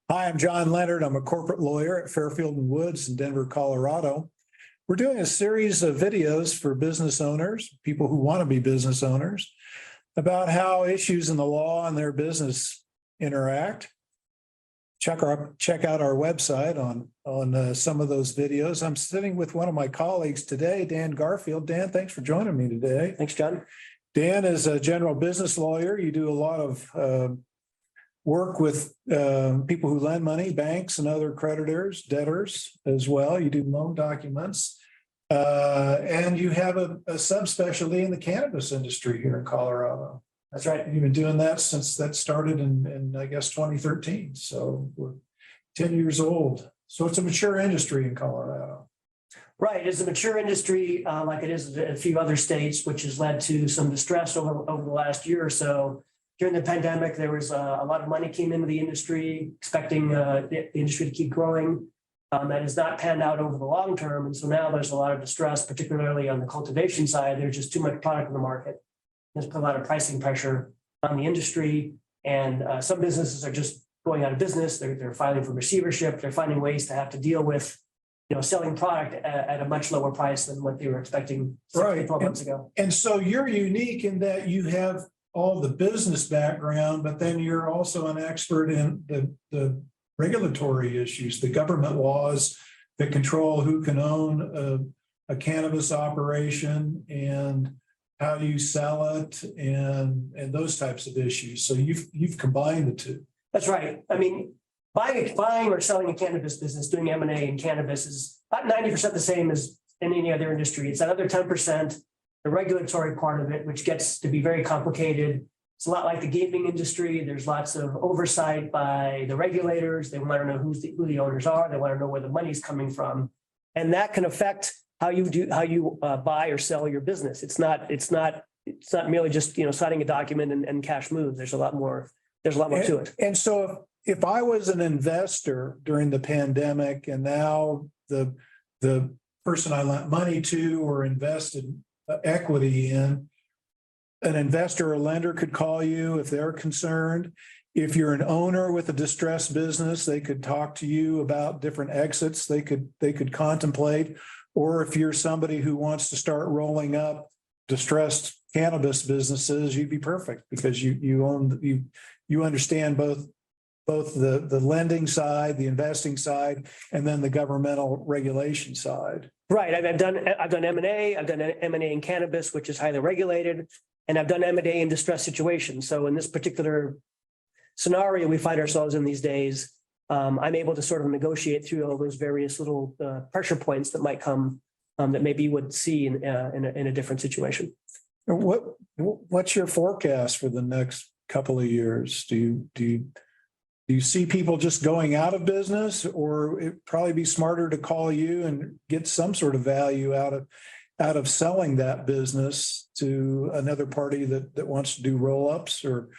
Hi, I'm John Leonard. I'm a corporate lawyer at Fairfield and Woods in Denver, Colorado. We're doing a series of videos for business owners, people who want to be business owners, about how issues in the law and their business interact. Check out our website on some of those videos. I'm sitting with one of my colleagues today, Dan Garfield. Dan, thanks for joining me today. Thanks, John. Dan is a general business lawyer. You do a lot of work with people who lend money, banks and other creditors, debtors as well. You do loan documents. And you have a subspecialty in the cannabis industry here in Colorado. That's right. You've been doing that since that started in I guess, 2013. So we're 10 years old. So it's a mature industry in Colorado. Right. It's a mature industry like it is in a few other states, which has led to some distress over the last year or so. During the pandemic, there was a lot of money came into the industry, expecting the industry to keep growing. That has not panned out over the long term. And so now there's a lot of distress, particularly on the cultivation side. There's just too much product in the market. There's put a lot of pricing pressure on the industry. And some businesses are just going out of business. They're filing for receivership. They're finding ways to have to deal with, selling product at a much lower price than what they were expecting 6 to 12 months ago. And so you're unique in that you have all the business background, but then you're also an expert in the regulatory issues, the government laws that control who can own a cannabis operation and how you sell it and those types of issues. So you've combined the two. That's right. I mean, buying or selling a cannabis business, doing M&A in cannabis is about 90% the same as in any other industry. It's another 10%, the regulatory part of it, which gets to be very complicated. It's a lot like the gaming industry. There's lots of oversight by the regulators. They want to know who the owners are. They want to know where the money's coming from, and that can affect how you buy or sell your business. It's not merely just signing a document and cash moves. There's a lot more to it. And so if I was an investor during the pandemic and now the person I lent money to or invested equity in, an investor or lender could call you if they're concerned. If you're an owner with a distressed business, they could talk to you about different exits they could contemplate. Or if you're somebody who wants to start rolling up distressed cannabis businesses, you'd be perfect because you understand both the lending side, the investing side, and then the governmental regulation side. Right. I've done M&A. I've done M&A in cannabis, which is highly regulated, and I've done M&A in distressed situations. So in this particular scenario we find ourselves in these days, I'm able to sort of negotiate through all those various little pressure points that might come that maybe you would see in a different situation. What's your forecast for the next couple of years? Do you see people just going out of business, or it'd probably be smarter to call you and get some sort of value out of selling that business to another party that wants to do roll-ups or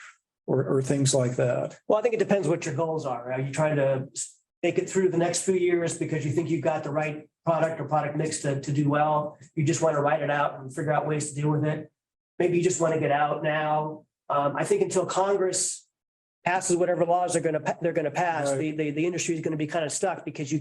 things like that? Well, I think it depends what your goals are. Are you trying to make it through the next few years because you think you've got the right product or product mix to do well? You just want to write it out and figure out ways to deal with it. Maybe you just want to get out now. I think until Congress passes whatever laws they're going to pass, right, the industry is going to be kind of stuck because your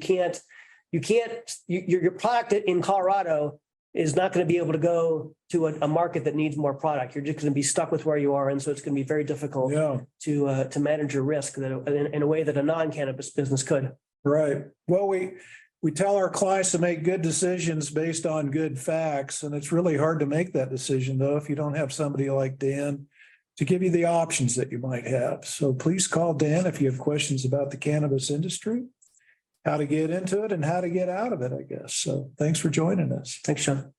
product in Colorado is not going to be able to go to a market that needs more product. You're just going to be stuck with where you are. And so it's going to be very difficult to manage your risk in a way that a non-cannabis business could. Right. Well, we tell our clients to make good decisions based on good facts. And it's really hard to make that decision, though, if you don't have somebody like Dan to give you the options that you might have. So please call Dan if you have questions about the cannabis industry, how to get into it and how to get out of it, I guess. So thanks for joining us. Thanks, Sean.